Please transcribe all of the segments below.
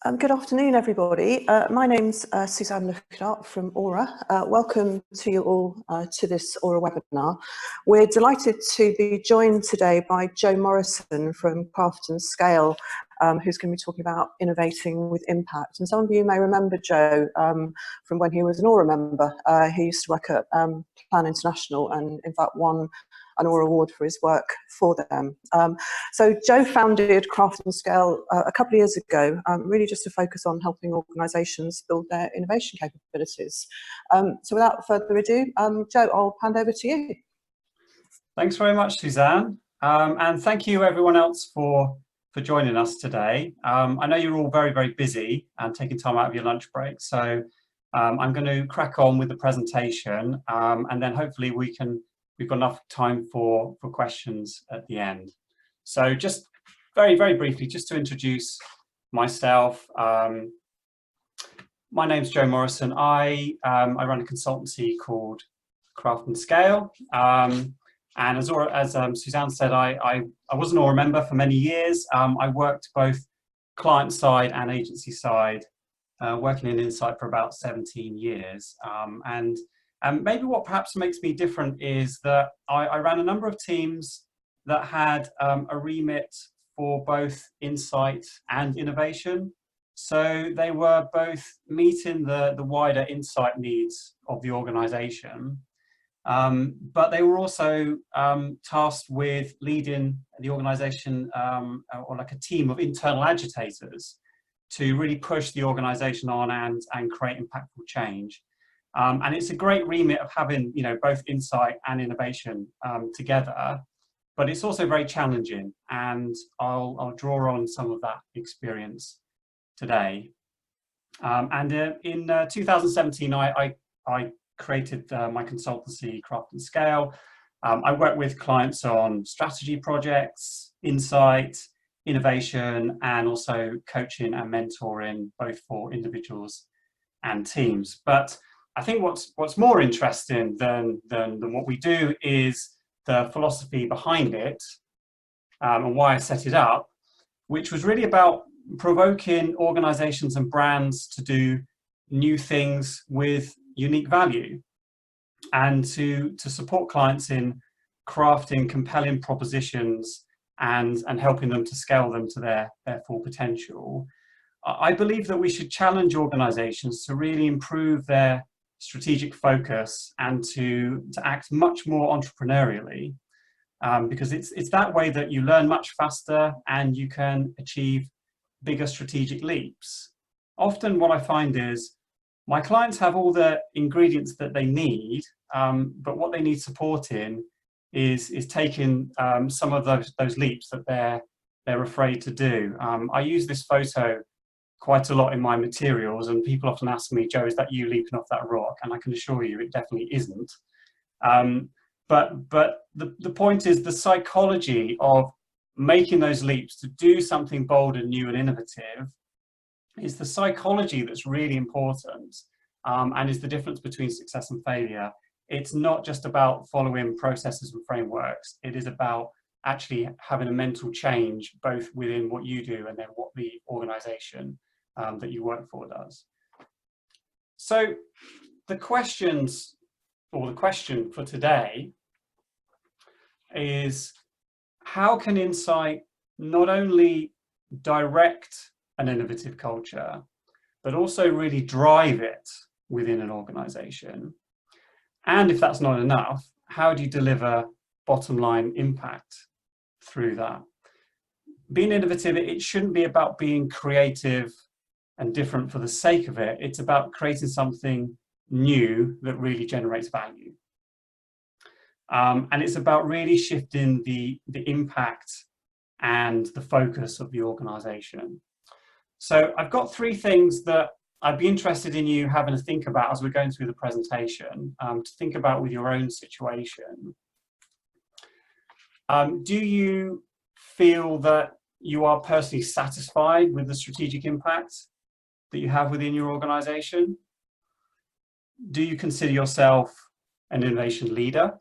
Good afternoon, everybody. My name's Suzanne Lucknart from Aura. Welcome to you all to this Aura webinar. We're delighted to be joined today by Joe Morrison from Craft and Scale, who's going to be talking about innovating with impact. And some of you may remember Joe from when he was an Aura member. He used to work at Plan International and in fact won an Aura award for his work for them. So Joe founded Craft and Scale a couple of years ago, really just to focus on helping organisations build their innovation capabilities. So without further ado, Joe, I'll hand over to you. Thanks very much, Suzanne. And thank you everyone else for joining us today. I know you're all very, very busy and taking time out of your lunch break. So I'm going to crack on with the presentation and then hopefully we've got enough time for questions at the end. So just very, very briefly, just to introduce myself. My name's Joe Morrison. I run a consultancy called Craft and Scale. And as Suzanne said, I was an Aura member for many years. I worked both client side and agency side, working in Insight for about 17 years. And maybe what perhaps makes me different is that I ran a number of teams that had a remit for both insight and innovation. So they were both meeting the wider insight needs of the organization, but they were also tasked with leading the organization or like a team of internal agitators to really push the organization on and create impactful change. And it's a great remit of having, both insight and innovation together, but it's also very challenging. And I'll draw on some of that experience today. And in 2017, I created my consultancy, Craft and Scale. I work with clients on strategy projects, insight, innovation, and also coaching and mentoring, both for individuals and teams. But I think what's more interesting than what we do is the philosophy behind it and why I set it up, which was really about provoking organizations and brands to do new things with unique value and to support clients in crafting compelling propositions and helping them to scale them to their full potential. I believe that we should challenge organizations to really improve their strategic focus and to act much more entrepreneurially, because it's that way that you learn much faster and you can achieve bigger strategic leaps. Often what I find is my clients have all the ingredients that they need, but what they need support in is taking some of those leaps that they're afraid to do. I use this photo quite a lot in my materials, and people often ask me, Joe, is that you leaping off that rock? And I can assure you it definitely isn't. But the point is the psychology of making those leaps to do something bold and new and innovative is the psychology that's really important, and is the difference between success and failure. It's not just about following processes and frameworks. It is about actually having a mental change both within what you do and then what the organization that you work for does. So the question for today is, how can insight not only direct an innovative culture, but also really drive it within an organization? And if that's not enough, how do you deliver bottom line impact through that? Being innovative, it shouldn't be about being creative and different for the sake of it. It's about creating something new that really generates value. And it's about really shifting the impact and the focus of the organization. So I've got three things that I'd be interested in you having to think about as we're going through the presentation, to think about with your own situation. Do you feel that you are personally satisfied with the strategic impact that you have within your organization? Do you consider yourself an innovation leader?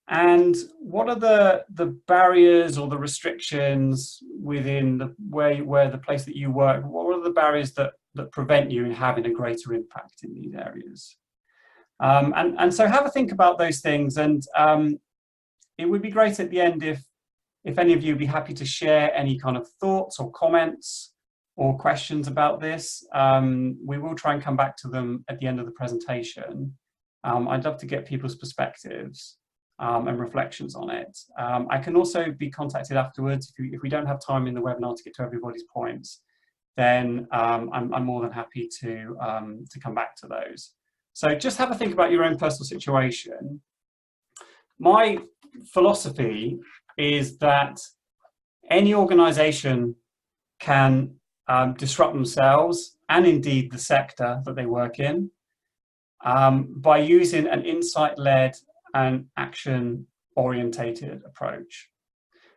And what are the barriers or the restrictions within where the place that you work? What are the barriers that prevent you in having a greater impact in these areas? And so have a think about those things. And it would be great at the end if any of you would be happy to share any kind of thoughts or comments or questions about this. We will try and come back to them at the end of the presentation. I'd love to get people's perspectives and reflections on it. I can also be contacted afterwards if we don't have time in the webinar to get to everybody's points. Then I'm more than happy to come back to those. So just have a think about your own personal situation. My philosophy is that any organization can disrupt themselves and indeed the sector that they work in by using an insight-led and action-orientated approach.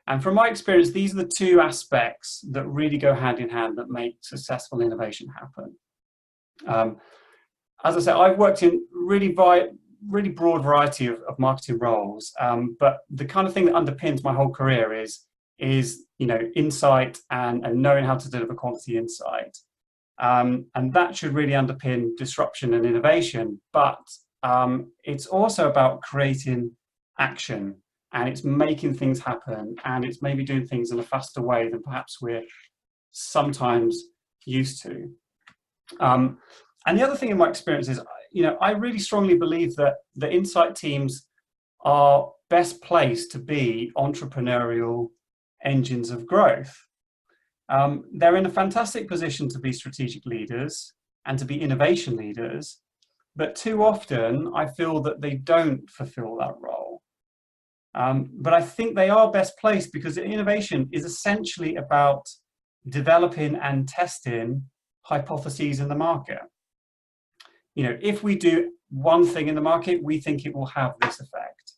And from my experience, these are the two aspects that really go hand in hand that make successful innovation happen. As I said, I've worked in really broad variety of marketing roles, but the kind of thing that underpins my whole career is insight and knowing how to deliver quality insight. And that should really underpin disruption and innovation, but it's also about creating action, and it's making things happen, and it's maybe doing things in a faster way than perhaps we're sometimes used to. And the other thing in my experience is, I really strongly believe that the insight teams are best placed to be entrepreneurial engines of growth. They're in a fantastic position to be strategic leaders and to be innovation leaders, but too often I feel that they don't fulfill that role. But I think they are best placed because innovation is essentially about developing and testing hypotheses in the market. If we do one thing in the market, we think it will have this effect.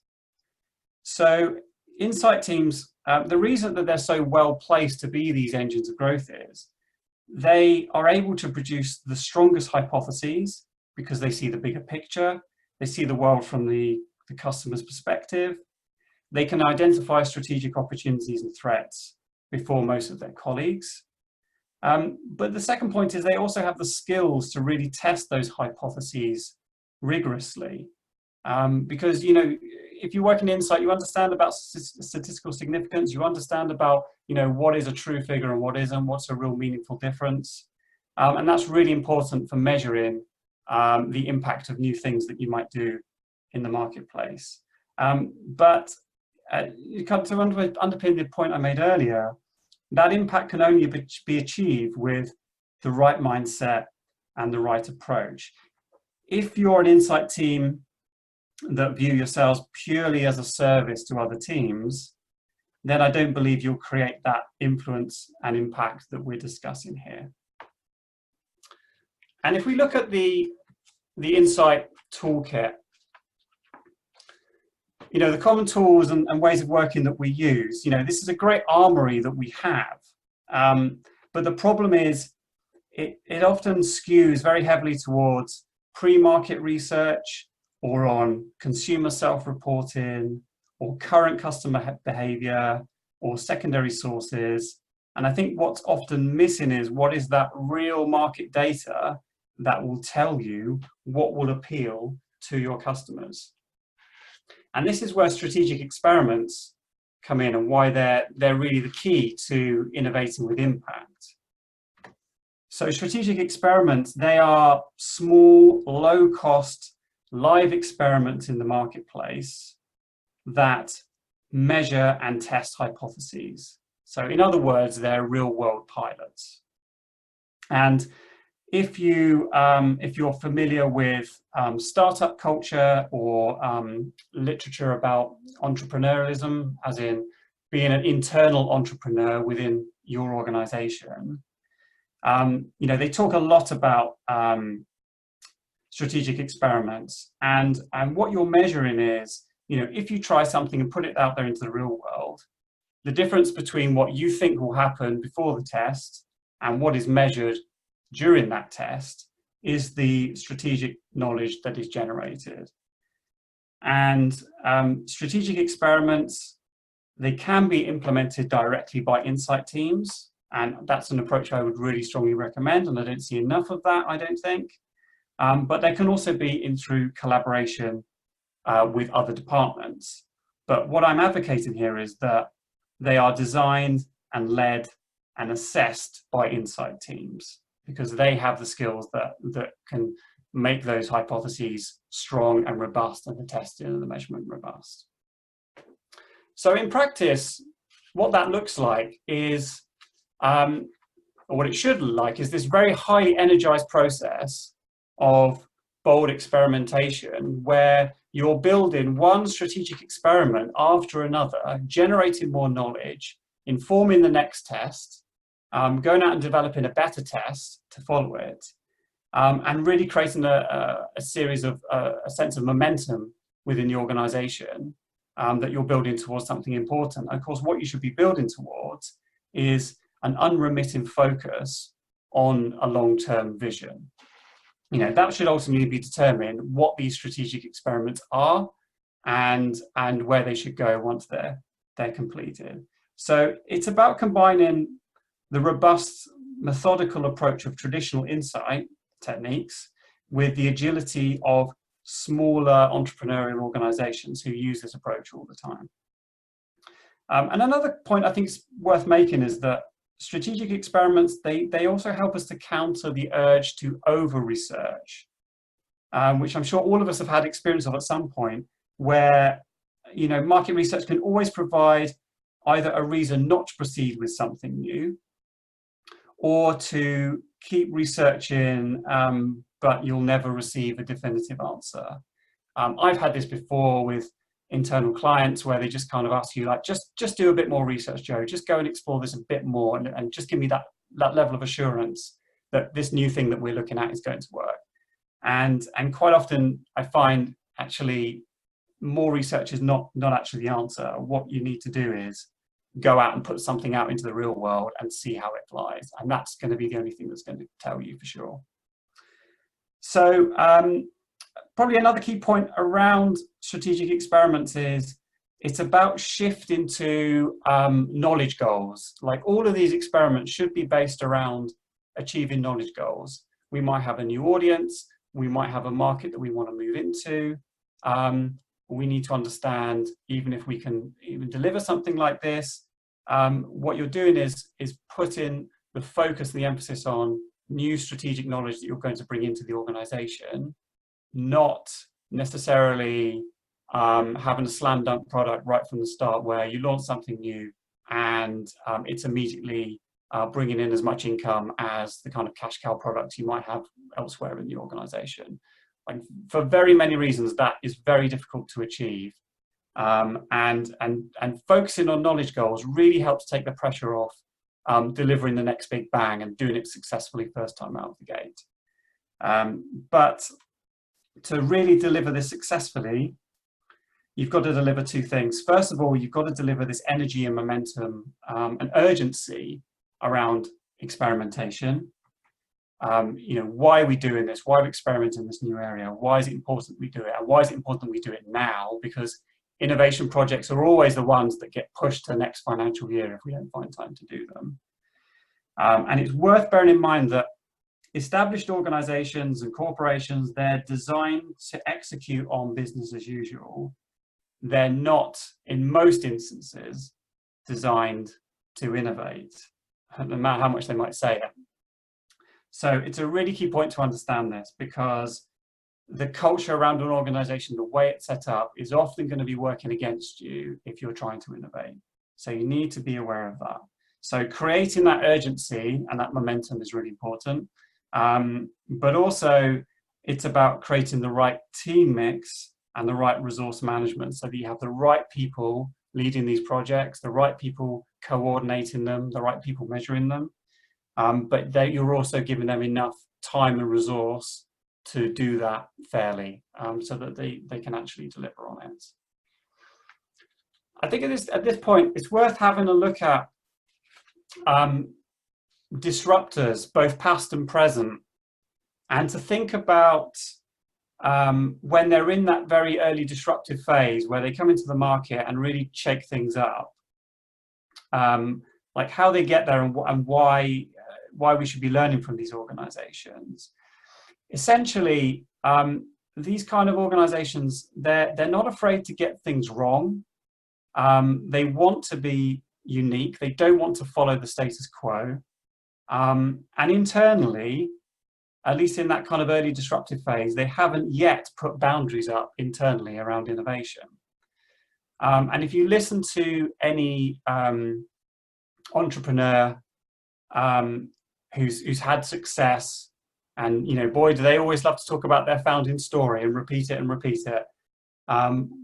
So insight teams, the reason that they're so well placed to be these engines of growth is they are able to produce the strongest hypotheses because they see the bigger picture, they see the world from the customer's perspective, they can identify strategic opportunities and threats before most of their colleagues. But the second point is they also have the skills to really test those hypotheses rigorously. Because, if you work in insight, you understand about statistical significance, you understand about, what is a true figure and what isn't, what's a real meaningful difference. And that's really important for measuring the impact of new things that you might do in the marketplace. But to underpin the point I made earlier, that impact can only be achieved with the right mindset and the right approach. If you're an insight team that view yourselves purely as a service to other teams, then I don't believe you'll create that influence and impact that we're discussing here. And if we look at the insight toolkit, the common tools and ways of working that we use, this is a great armory that we have. But the problem is it often skews very heavily towards pre-market research or on consumer self-reporting or current customer behavior or secondary sources. And I think what's often missing is what is that real market data that will tell you what will appeal to your customers. And this is where strategic experiments come in and why they're really the key to innovating with impact. So strategic experiments, they are small, low-cost, live experiments in the marketplace that measure and test hypotheses. So in other words, they're real-world pilots. And if you're familiar with startup culture or literature about entrepreneurialism, as in being an internal entrepreneur within your organization, they talk a lot about strategic experiments, and what you're measuring is, if you try something and put it out there into the real world, the difference between what you think will happen before the test and what is measured during that test is the strategic knowledge that is generated. And strategic experiments, they can be implemented directly by insight teams. And that's an approach I would really strongly recommend. And I don't see enough of that, I don't think. But they can also be in through collaboration with other departments. But what I'm advocating here is that they are designed and led and assessed by insight teams, because they have the skills that can make those hypotheses strong and robust, and the testing and the measurement robust. So in practice, what that looks like is, or what it should look like, is this very highly energized process of bold experimentation, where you're building one strategic experiment after another, generating more knowledge, informing the next test, going out and developing a better test to follow it, and really creating a series of a sense of momentum within the organization, that you're building towards something important. And of course, what you should be building towards is an unremitting focus on a long-term vision. You know, that should ultimately be determine what these strategic experiments are and where they should go once they're completed. So it's about combining the robust methodical approach of traditional insight techniques with the agility of smaller entrepreneurial organizations who use this approach all the time. And another point I think is worth making is that strategic experiments, they also help us to counter the urge to over-research, which I'm sure all of us have had experience of at some point, where, you know, market research can always provide either a reason not to proceed with something new, or to keep researching, but you'll never receive a definitive answer. I've had this before with internal clients where they just kind of ask you, like, just do a bit more research, Joe, just go and explore this a bit more, and just give me that level of assurance that this new thing that we're looking at is going to work. And quite often I find actually more research is not actually the answer. What you need to do is go out and put something out into the real world and see how it flies. And that's going to be the only thing that's going to tell you for sure. So probably another key point around strategic experiments is it's about shifting to knowledge goals. Like, all of these experiments should be based around achieving knowledge goals. We might have a new audience, we might have a market that we want to move into. We need to understand, even if we can even deliver something like this, what you're doing is putting the focus, the emphasis on new strategic knowledge that you're going to bring into the organization, not necessarily having a slam dunk product right from the start where you launch something new and it's immediately bringing in as much income as the kind of cash cow products you might have elsewhere in the organization. And for very many reasons, that is very difficult to achieve. And focusing on knowledge goals really helps take the pressure off delivering the next big bang and doing it successfully first time out of the gate. But to really deliver this successfully, you've got to deliver two things. First of all, you've got to deliver this energy and momentum and urgency around experimentation. You know, why are we doing this? Why are we experimenting in this new area? Why is it important we do it? And why is it important we do it now? Because innovation projects are always the ones that get pushed to the next financial year if we don't find time to do them. And it's worth bearing in mind that established organizations and corporations, they're designed to execute on business as usual. They're not, in most instances, designed to innovate, no matter how much they might say it. So it's a really key point to understand this, because the culture around an organization, the way it's set up, is often going to be working against you if you're trying to innovate. So you need to be aware of that. So creating that urgency and that momentum is really important. But also it's about creating the right team mix and the right resource management so that you have the right people leading these projects, the right people coordinating them, the right people measuring them. But that you're also giving them enough time and resource to do that fairly, so that they can actually deliver on it. I think at this point, it's worth having a look at disruptors, both past and present, and to think about when they're in that very early disruptive phase where they come into the market and really shake things up, like how they get there and why we should be learning from these organizations. Essentially, these kind of organizations, they're not afraid to get things wrong. They want to be unique. They don't want to follow the status quo. And internally, at least in that kind of early disruptive phase, they haven't yet put boundaries up internally around innovation. And if you listen to any entrepreneur who's had success, and boy, do they always love to talk about their founding story and repeat it and repeat it.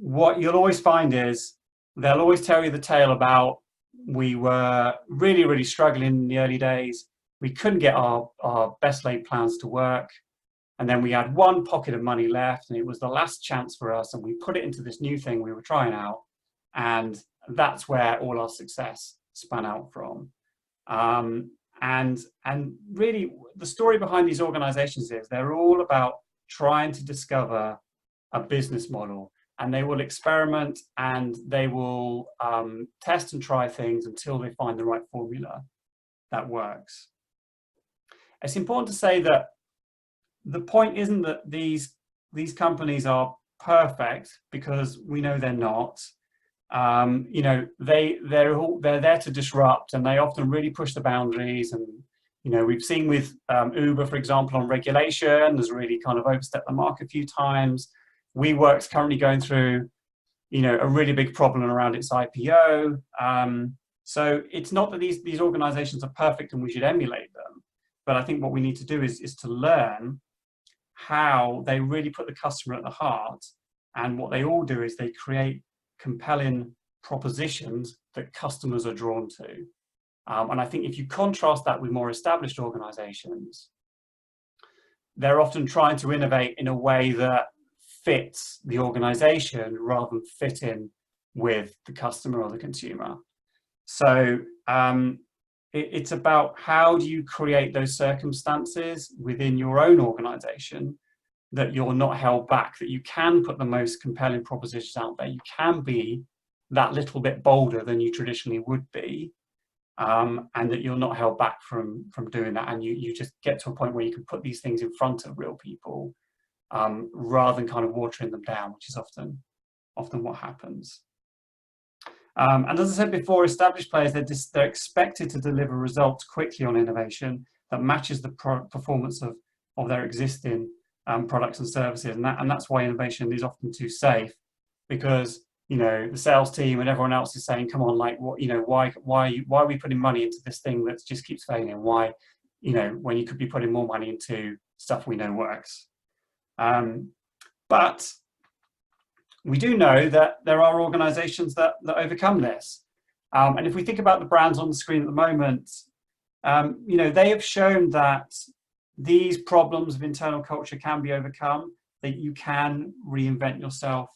What you'll always find is they'll always tell you the tale about, we were really, really struggling in the early days. We couldn't get our best laid plans to work. And then we had one pocket of money left, and it was the last chance for us. And we put it into this new thing we were trying out. And that's where all our success spun out from. And really, the story behind these organizations is they're all about trying to discover a business model. And they will experiment and they will test and try things until they find the right formula that works. It's important to say that the point isn't that these companies are perfect, because we know they're not. They're there to disrupt, and they often really push the boundaries. And we've seen with Uber, for example, on regulation, has really kind of overstepped the mark a few times. WeWork's currently going through a really big problem around its IPO. So it's not that these organizations are perfect and we should emulate them, but I think what we need to do is to learn how they really put the customer at the heart. And what they all do is they create compelling propositions that customers are drawn to. And I think if you contrast that with more established organizations, they're often trying to innovate in a way that fits the organization rather than fit in with the customer or the consumer. So it's about, how do you create those circumstances within your own organization that you're not held back, that you can put the most compelling propositions out there, you can be that little bit bolder than you traditionally would be, and that you're not held back from doing that, and you just get to a point where you can put these things in front of real people, rather than kind of watering them down, which is often what happens. And as I said before, established players, they're expected to deliver results quickly on innovation that matches the performance of their existing products and services, and that's why innovation is often too safe, because the sales team and everyone else is saying, come on, like, what, why are we putting money into this thing that just keeps failing? Why, when you could be putting more money into stuff we know works. But we do know that there are organizations that overcome this. And if we think about the brands on the screen at the moment, they have shown that these problems of internal culture can be overcome, that you can reinvent yourself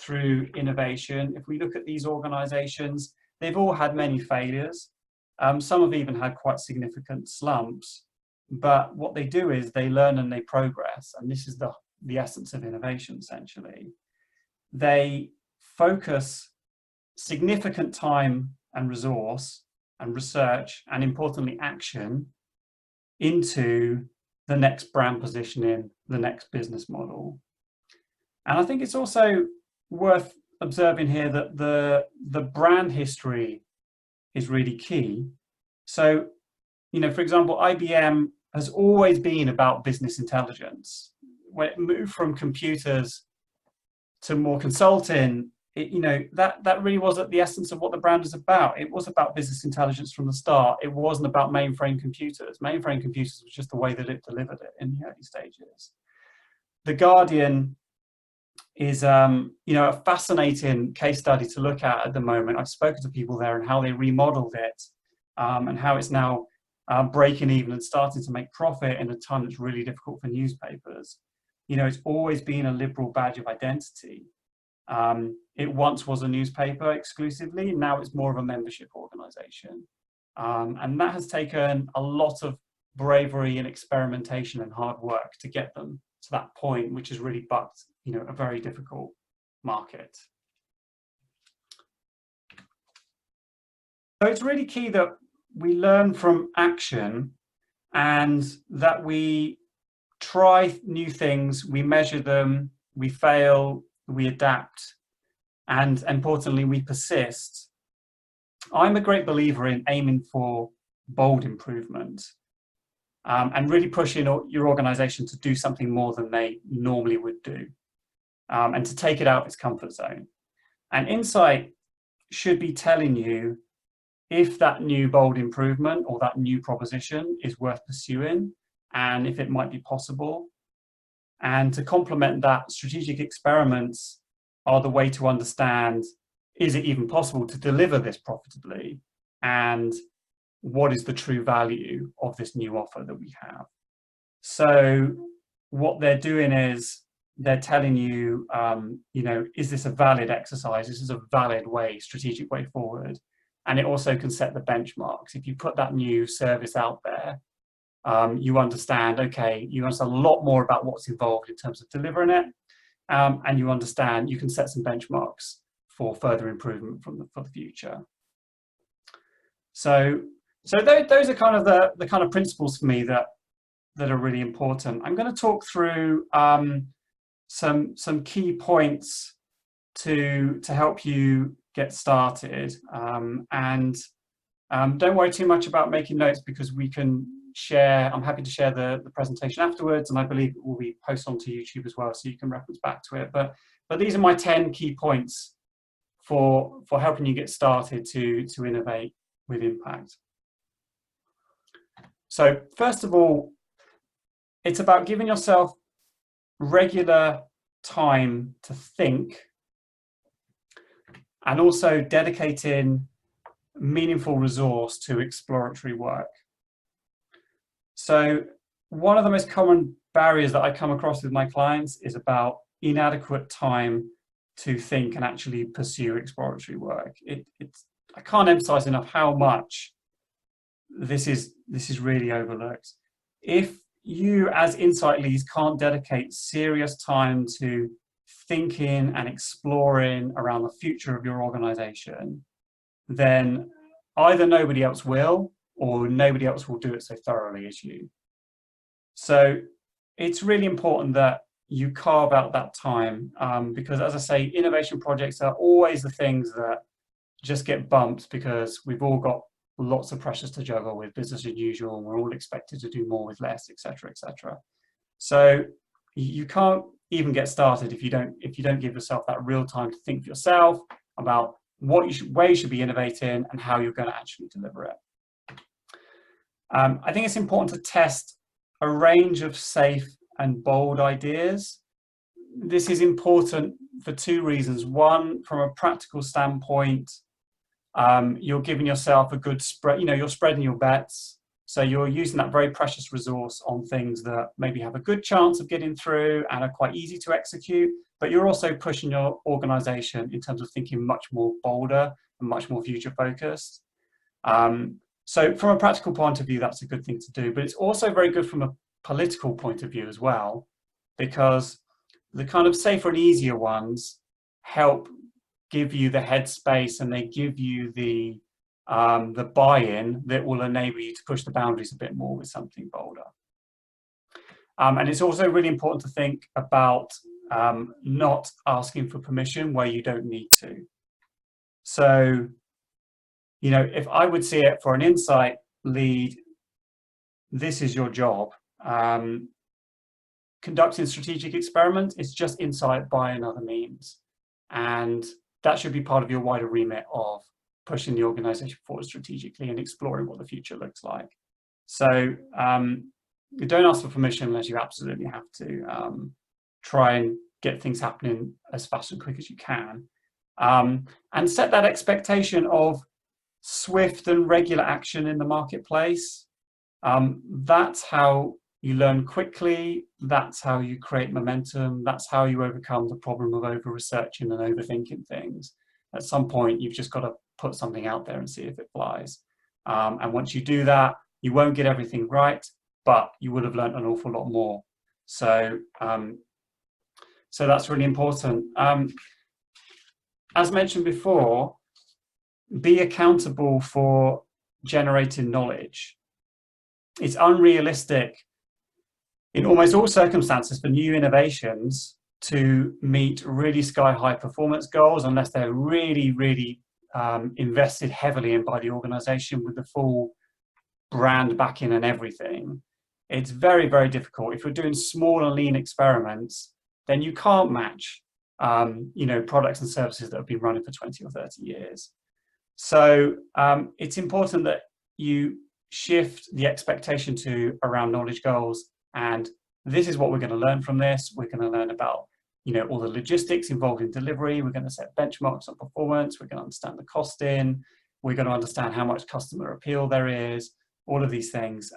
through innovation. If we look at these organizations, they've all had many failures. Some have even had quite significant slumps. But what they do is they learn and they progress. And this is the essence of innovation, essentially. They focus significant time and resource and research, and importantly action, into the next brand positioning, the next business model. And I think it's also worth observing here that the brand history is really key. So, for example, IBM has always been about business intelligence. When it moved from computers to more consulting, that really was at the essence of what the brand is about. It was about business intelligence from the start. It wasn't about mainframe computers. Mainframe computers was just the way that it delivered it in the early stages. The Guardian is a fascinating case study to look at the moment. I've spoken to people there and how they remodeled it, and how it's now breaking even and starting to make profit in a time that's really difficult for newspapers. It's always been a liberal badge of identity. It once was a newspaper exclusively, and now it's more of a membership organization. And that has taken a lot of bravery and experimentation and hard work to get them that point, which has really bucked, a very difficult market. So it's really key that we learn from action and that we try new things, we measure them, we fail, we adapt, and importantly, we persist. I'm a great believer in aiming for bold improvement and really pushing your organization to do something more than they normally would do and to take it out of its comfort zone. And Insight should be telling you if that new bold improvement or that new proposition is worth pursuing and if it might be possible. And to complement that, strategic experiments are the way to understand, is it even possible to deliver this profitably? And what is the true value of this new offer that we have? So what they're doing is they're telling you, is this a valid exercise? This is a valid way, strategic way forward. And it also can set the benchmarks. If you put that new service out there, you understand, you understand a lot more about what's involved in terms of delivering it. And you understand, you can set some benchmarks for further improvement for the future. So those are kind of the kind of principles for me that are really important. I'm going to talk through some key points to help you get started. And don't worry too much about making notes because we can share, I'm happy to share the presentation afterwards, and I believe it will be posted onto YouTube as well, so you can reference back to it. But these are my 10 key points for helping you get started to innovate with impact. So first of all, it's about giving yourself regular time to think and also dedicating meaningful resource to exploratory work. So one of the most common barriers that I come across with my clients is about inadequate time to think and actually pursue exploratory work. I can't emphasize enough how much this is really overlooked. If you as insight leads can't dedicate serious time to thinking and exploring around the future of your organization, then either nobody else will, or nobody else will do it so thoroughly as you. So it's really important that you carve out that time because, as I say, innovation projects are always the things that just get bumped because we've all got lots of pressures to juggle with business as usual, and we're all expected to do more with less, etc., etc. So you can't even get started if you don't give yourself that real time to think for yourself about where you should be innovating and how you're going to actually deliver it. I think it's important to test a range of safe and bold ideas. This is important for two reasons. One, from a practical standpoint, you're giving yourself a good spread, you're spreading your bets. So you're using that very precious resource on things that maybe have a good chance of getting through and are quite easy to execute, but you're also pushing your organization in terms of thinking much more bolder and much more future focused. So from a practical point of view, that's a good thing to do, but it's also very good from a political point of view as well, because the kind of safer and easier ones help give you the headspace and they give you the buy-in that will enable you to push the boundaries a bit more with something bolder. And it's also really important to think about not asking for permission where you don't need to. So, if I would see it for an insight lead, this is your job. Conducting strategic experiments is just insight by another means. And that should be part of your wider remit of pushing the organization forward strategically and exploring what the future looks like. So you don't ask for permission unless you absolutely have to. Try and get things happening as fast and quick as you can. And set that expectation of swift and regular action in the marketplace. That's how you learn quickly. That's how you create momentum. That's how you overcome the problem of over-researching and overthinking things. At some point, you've just got to put something out there and see if it flies. And once you do that, you won't get everything right, but you will have learned an awful lot more So, so that's really important. As mentioned before, be accountable for generating knowledge. It's unrealistic in almost all circumstances for new innovations to meet really sky-high performance goals unless they're really invested heavily in by the organization with the full brand backing and everything. It's very difficult. If you're doing small and lean experiments, then you can't match products and services that have been running for 20 or 30 years. So it's important that you shift the expectation to around knowledge goals, and this is what we're going to learn from this. We're going to learn about all the logistics involved in delivery. We're going to set benchmarks on performance. We're going to understand the costing. We're going to understand how much customer appeal there is, all of these things.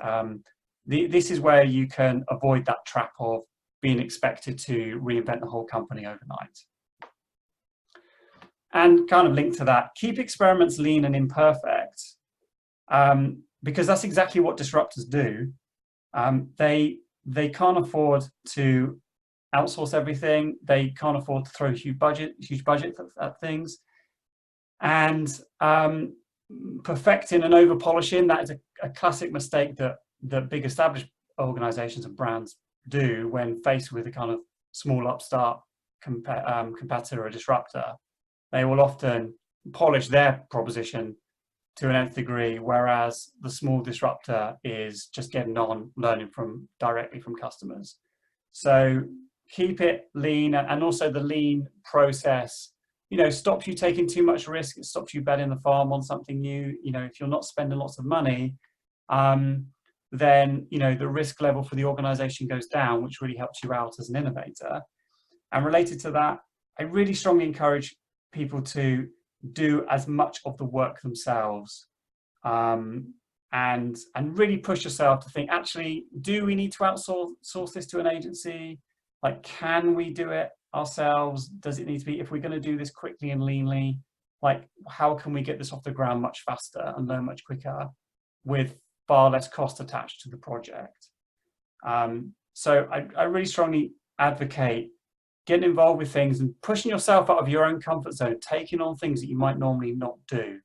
This is where you can avoid that trap of being expected to reinvent the whole company overnight. And kind of linked to that, keep experiments lean and imperfect, because that's exactly what disruptors do. They can't afford to outsource everything. They can't afford to throw huge budget at things. And perfecting and over polishing, that is a classic mistake that big established organizations and brands do when faced with a kind of small upstart competitor or disruptor. They will often polish their proposition to an nth degree, whereas the small disruptor is just getting on, learning directly from customers. So keep it lean, and also the lean process, stops you taking too much risk. It stops you betting the farm on something new. If you're not spending lots of money, then the risk level for the organization goes down, which really helps you out as an innovator. And related to that, I really strongly encourage people to do as much of the work themselves, and really push yourself to think, actually, do we need to outsource this to an agency? Like, can we do it ourselves? Does it need to be, if we're going to do this quickly and leanly, like, how can we get this off the ground much faster and learn much quicker with far less cost attached to the project? So I really strongly advocate getting involved with things and pushing yourself out of your own comfort zone, taking on things that you might normally not do,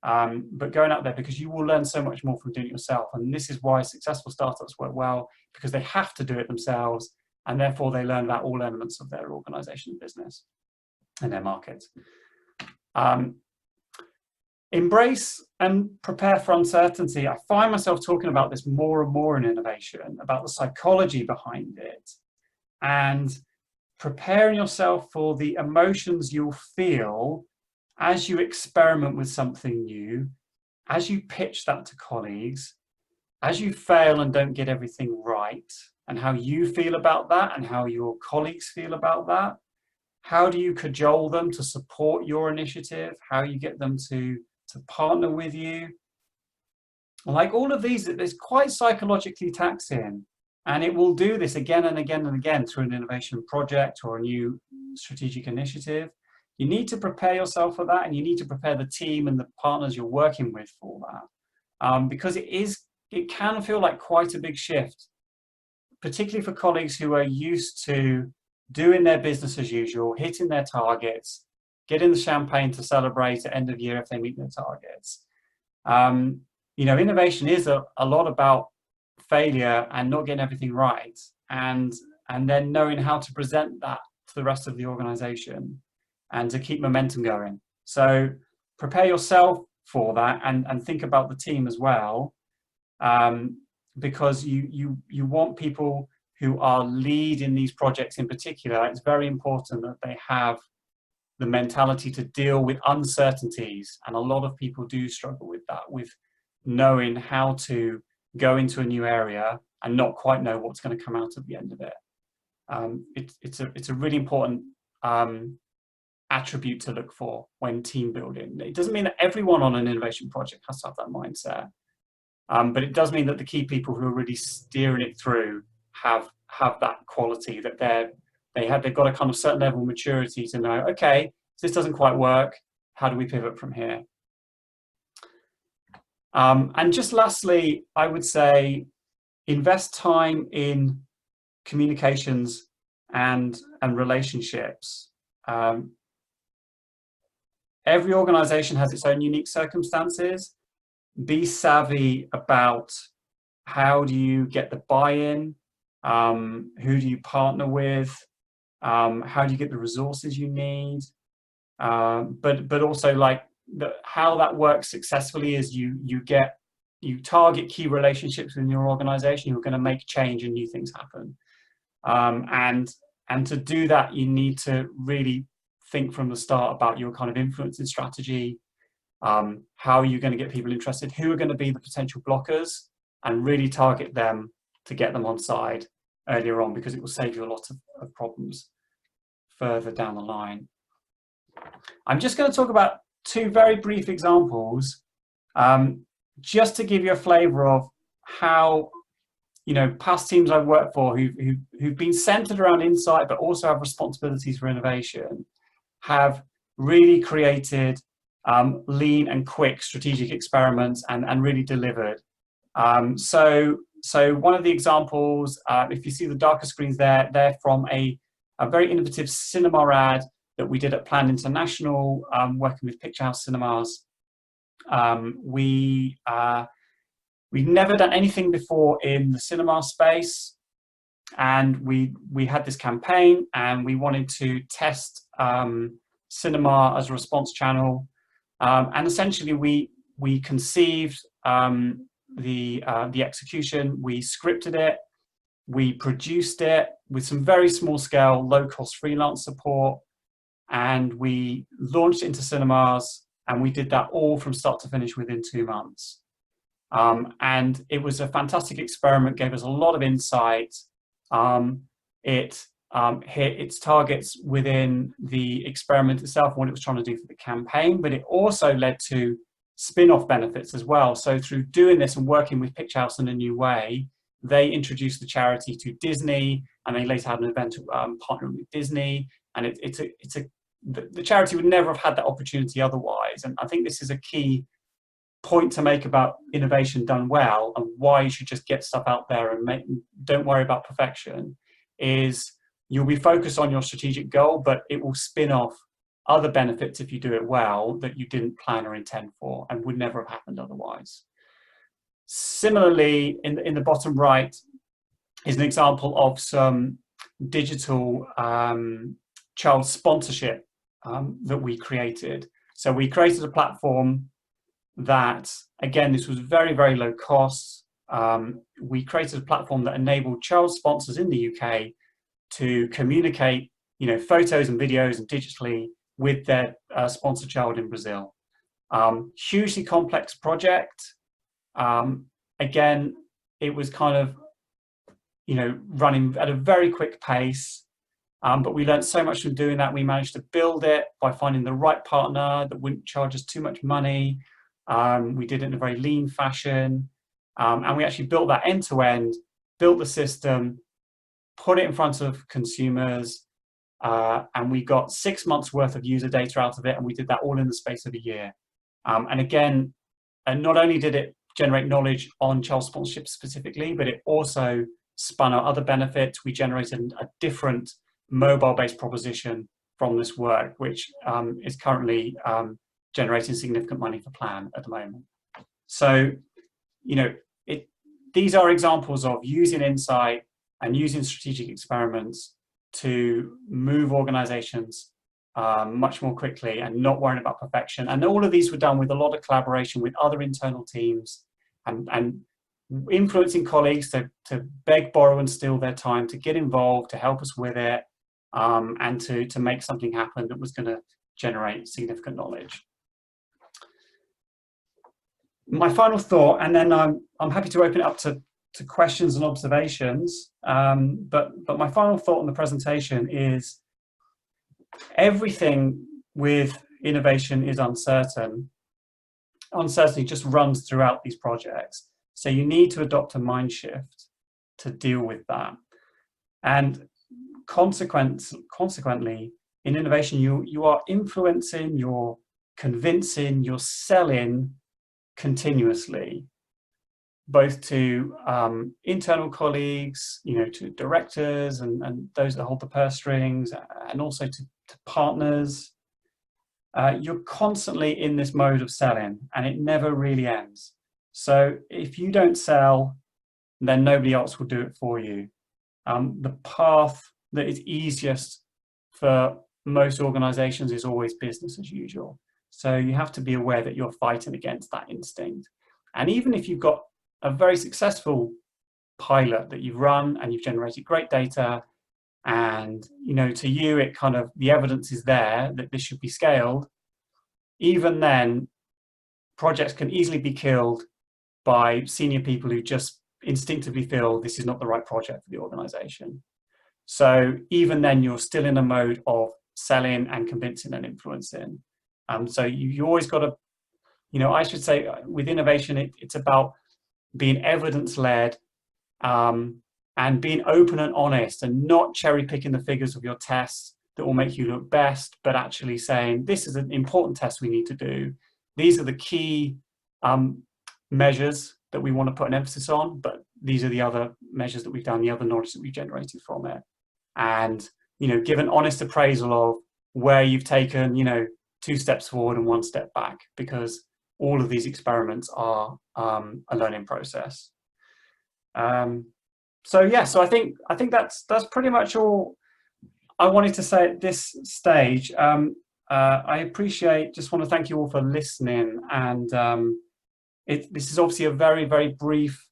but going out there, because you will learn so much more from doing it yourself. And this is why successful startups work well, because they have to do it themselves, and therefore they learn about all elements of their organization and business and their market. Embrace and prepare for uncertainty. I find myself talking about this more and more in innovation, about the psychology behind it, and preparing yourself for the emotions you'll feel as you experiment with something new, as you pitch that to colleagues, as you fail and don't get everything right, and how you feel about that and how your colleagues feel about that. How do you cajole them to support your initiative? How you get them to partner with you? Like, all of these, it's quite psychologically taxing. And it will do this again and again and again through an innovation project or a new strategic initiative. You need to prepare yourself for that, and you need to prepare the team and the partners you're working with for that. Because it can feel like quite a big shift, particularly for colleagues who are used to doing their business as usual, hitting their targets, getting the champagne to celebrate at end of year if they meet their targets. Innovation is a lot about failure and not getting everything right, and then knowing how to present that to the rest of the organization and to keep momentum going. So prepare yourself for that, and think about the team as well, because you want people who are leading these projects in particular. It's very important that they have the mentality to deal with uncertainties, and a lot of people do struggle with that, with knowing how to go into a new area and not quite know what's going to come out at the end of it. It's a really important attribute to look for when team building. It doesn't mean that everyone on an innovation project has to have that mindset, but it does mean that the key people who are really steering it through have that quality, that they've got a kind of certain level of maturity to know, okay, this doesn't quite work, how do we pivot from here? And just lastly, I would say invest time in communications and relationships. Every organization has its own unique circumstances. Be savvy about how do you get the buy-in, who do you partner with, how do you get the resources you need, but also like how that works successfully is you target key relationships in your organization who are going to make change and new things happen. And to do that, you need to really think from the start about your kind of influencing strategy. How are you going to get people interested? Who are going to be the potential blockers? And really target them to get them on side earlier on, because it will save you a lot of problems further down the line. I'm just going to talk about two very brief examples, just to give you a flavour of how, past teams I've worked for who've been centred around insight, but also have responsibilities for innovation, have really created lean and quick strategic experiments and really delivered. So one of the examples, if you see the darker screens there, they're from a very innovative cinema ad that we did at Plan International, working with Picture House Cinemas. We've never done anything before in the cinema space, and we had this campaign, and we wanted to test cinema as a response channel, and essentially we conceived the execution, we scripted it, we produced it with some very small scale, low cost freelance support, and we launched it into cinemas, and we did that all from start to finish within 2 months. And it was a fantastic experiment, gave us a lot of insight. It hit its targets within the experiment itself, what it was trying to do for the campaign, but it also led to spin-off benefits as well. So through doing this and working with Picture House in a new way, they introduced the charity to Disney, and they later had an event partnering with Disney. And the charity would never have had that opportunity otherwise. And I think this is a key point to make about innovation done well, and why you should just get stuff out there and don't worry about perfection, is you'll be focused on your strategic goal, but it will spin off other benefits if you do it well that you didn't plan or intend for and would never have happened otherwise. Similarly, in the bottom right is an example of some digital child sponsorship that we created. So we created a platform that, again, this was very, very low cost. We created a platform that enabled child sponsors in the UK to communicate, photos and videos and digitally with their sponsored child in Brazil. Hugely complex project. Again, it was kind of, running at a very quick pace, but we learned so much from doing that. We managed to build it by finding the right partner that wouldn't charge us too much money. We did it in a very lean fashion, and we actually built that end to end, built the system, put it in front of consumers, and we got 6 months worth of user data out of it, and we did that all in the space of a year. And again, not only did it generate knowledge on child sponsorship specifically, but it also spun out other benefits. We generated a different mobile-based proposition from this work, which is currently generating significant money for Plan at the moment. So, these are examples of using insight and using strategic experiments to move organizations much more quickly and not worrying about perfection. And all of these were done with a lot of collaboration with other internal teams and influencing colleagues to beg, borrow and steal their time to get involved, to help us with it, and to make something happen that was going to generate significant knowledge. My final thought, and then I'm happy to open it up to questions and observations, but my final thought on the presentation is everything with innovation is uncertain. Uncertainty just runs throughout these projects. So you need to adopt a mind shift to deal with that. And consequently, in innovation, you are influencing, you're convincing, you're selling continuously. both to internal colleagues, to directors and those that hold the purse strings, and also to partners. You're constantly in this mode of selling, and it never really ends. So if you don't sell, then nobody else will do it for you. The path that is easiest for most organizations is always business as usual. So you have to be aware that you're fighting against that instinct. And even if you've got a very successful pilot that you've run and you've generated great data, and to you it kind of, the evidence is there that this should be scaled, even then projects can easily be killed by senior people who just instinctively feel this is not the right project for the organization. So even then you're still in a mode of selling and convincing and influencing. So you always got to, I should say with innovation, it's about being evidence-led, and being open and honest, and not cherry picking the figures of your tests that will make you look best, but actually saying, this is an important test we need to do. These are the key measures that we want to put an emphasis on, but these are the other measures that we've done, the other knowledge that we've generated from it. And, give an honest appraisal of where you've taken, 2 steps forward and 1 step back, because all of these experiments are a learning process. So I think that's pretty much all I wanted to say at this stage. I just want to thank you all for listening, and this is obviously a very, very brief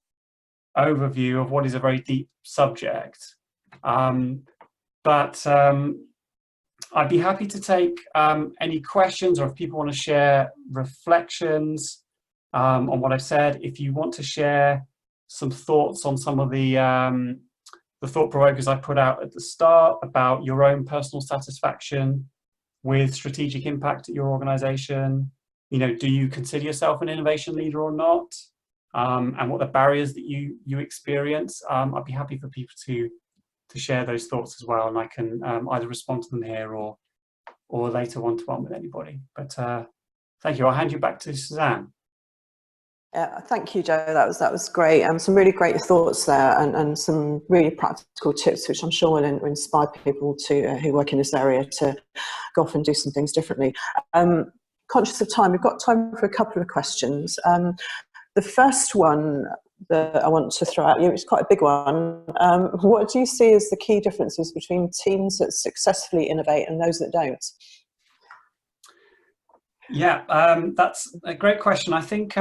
overview of what is a very deep subject. But I'd be happy to take any questions, or if people want to share reflections on what I've said. If you want to share some thoughts on some of the thought provokers I put out at the start about your own personal satisfaction with strategic impact at your organization, do you consider yourself an innovation leader or not? And what the barriers that you experience. I'd be happy for people to share those thoughts as well, and I can either respond to them here or later one-to-one with anybody. But thank you. I'll hand you back to Suzanne. Thank you, Joe. That was great. Some really great thoughts there, and some really practical tips, which I'm sure will inspire people who work in this area to go off and do some things differently. Conscious of time, we've got time for a couple of questions. The first one that I want to throw at you, it's quite a big one. What do you see as the key differences between teams that successfully innovate and those that don't? Yeah, that's a great question. I think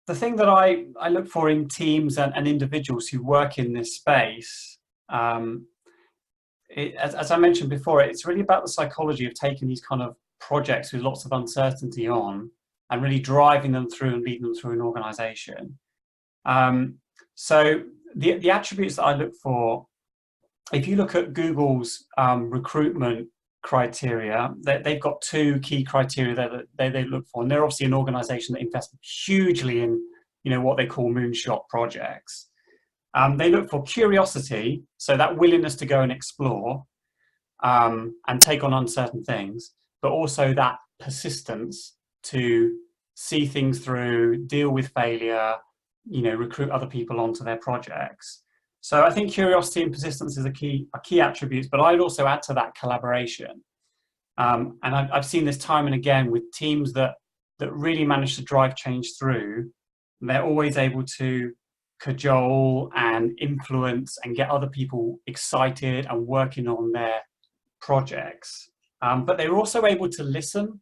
the thing that I look for in teams and individuals who work in this space, as I mentioned before, it's really about the psychology of taking these kind of projects with lots of uncertainty on and really driving them through and leading them through an organization. So the attributes that I look for, if you look at Google's recruitment criteria, they've got 2 key criteria that they look for, and they're obviously an organization that invests hugely in what they call moonshot projects. They look for curiosity, so that willingness to go and explore and take on uncertain things, but also that persistence to see things through, deal with failure, recruit other people onto their projects. So I think curiosity and persistence are key attributes, but I'd also add to that collaboration. And I've seen this time and again with teams that really manage to drive change through. They're always able to cajole and influence and get other people excited and working on their projects. But they're also able to listen.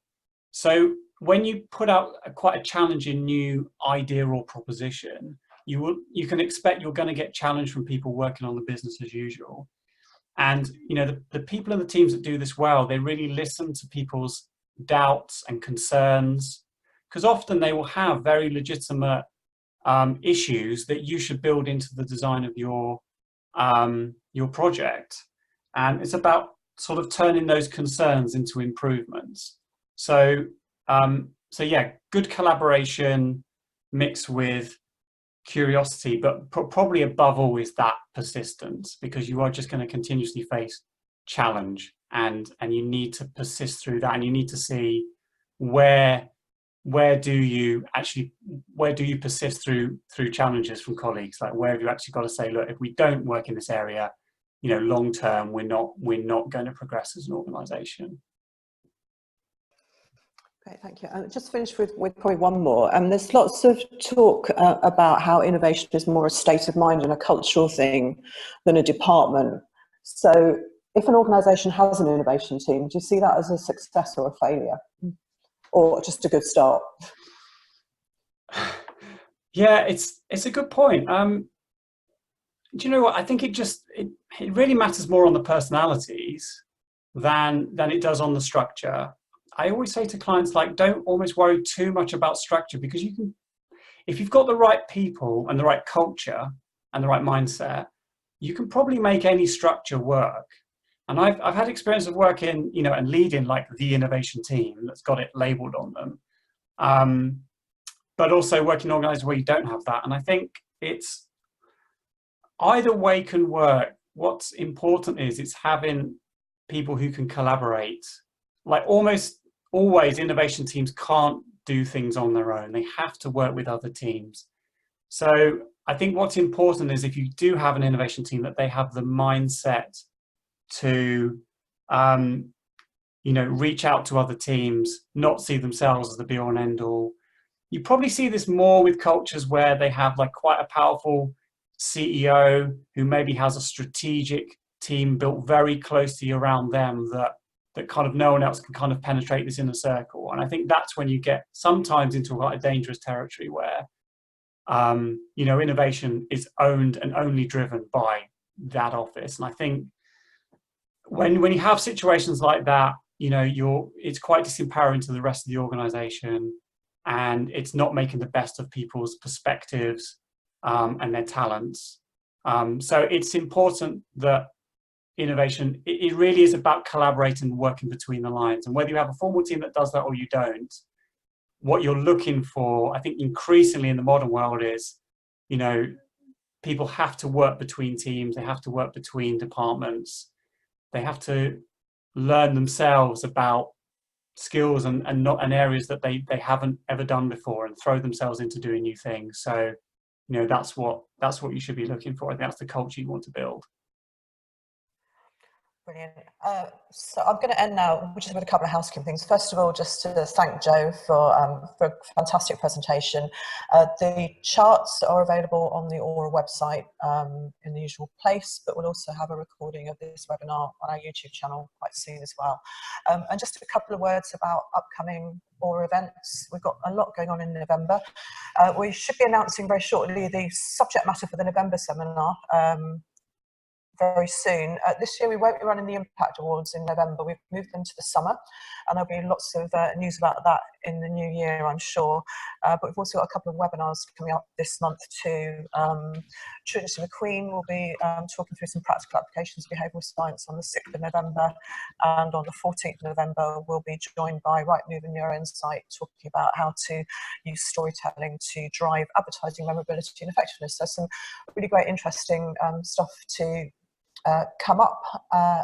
So when you put out quite a challenging new idea or proposition, you can expect you're going to get challenged from people working on the business as usual. And the people in the teams that do this well, they really listen to people's doubts and concerns, because often they will have very legitimate issues that you should build into the design of your project. And it's about sort of turning those concerns into improvements. So yeah, good collaboration mixed with curiosity, but probably above all is that persistence, because you are just going to continuously face challenge, and you need to persist through that, and you need to see where where do you persist through challenges from colleagues? Like, where have you actually got to say, look, if we don't work in this area, you know, long term, we're not going to progress as an organisation. Great, thank you. Just finish with probably one more. There's lots of talk about how innovation is more a state of mind and a cultural thing than a department. So if an organisation has an innovation team, do you see that as a success or a failure? Or just a good start? Yeah, it's a good point. Do you know what? I think it really matters more on the personalities than it does on the structure. I always say to clients, like, don't almost worry too much about structure, because you can, if you've got the right people and the right culture and the right mindset, you can probably make any structure work. And I've had experience of working, you know, and leading like the innovation team that's got it labeled on them. But also working in organizations where you don't have that. And I think it's either way can work. What's important is it's having people who can collaborate. Like, almost always innovation teams can't do things on their own. They have to work with other teams. So I think what's important is, if you do have an innovation team, that they have the mindset to, you know, reach out to other teams, not see themselves as the be all and end all. You probably see this more with cultures where they have like quite a powerful CEO who maybe has a strategic team built very closely around them that kind of no one else can kind of penetrate this inner circle. And I think that's when you get sometimes into quite a dangerous territory where, you know, innovation is owned and only driven by that office. And I think when you have situations like that, you know, it's quite disempowering to the rest of the organization, and it's not making the best of people's perspectives and their talents. So it's important that innovation, it really is about collaborating and working between the lines. And whether you have a formal team that does that or you don't, what you're looking for, I think increasingly in the modern world, is, you know, people have to work between teams, they have to work between departments, they have to learn themselves about skills and areas that they haven't ever done before, and throw themselves into doing new things. So, you know, that's what you should be looking for. I think that's the culture you want to build. Brilliant. So I'm going to end now just with a couple of housekeeping things. First of all, just to thank Joe for a fantastic presentation. The charts are available on the Aura website in the usual place, but we'll also have a recording of this webinar on our YouTube channel quite soon as well. And just a couple of words about upcoming Aura events. We've got a lot going on in November. We should be announcing very shortly the subject matter for the November seminar. Very soon. This year we won't be running the Impact Awards in November. We've moved them to the summer, and there'll be lots of news about that in the new year, I'm sure. But we've also got a couple of webinars coming up this month too. Trinity McQueen will be talking through some practical applications of behavioural science on the 6th of November, and on the 14th of November we'll be joined by Right Move and NeuroInsight, talking about how to use storytelling to drive advertising memorability and effectiveness. So some really great interesting stuff to come up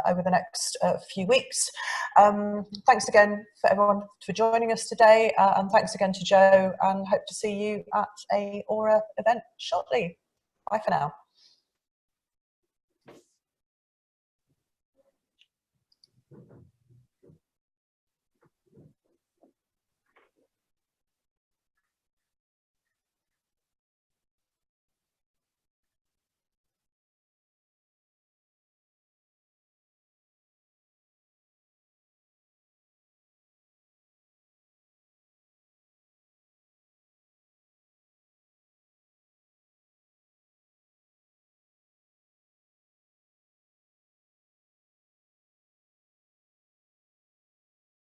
over the next few weeks. Thanks again for everyone for joining us today, and thanks again to Joe, and hope to see you at a Aura event shortly. Bye for now.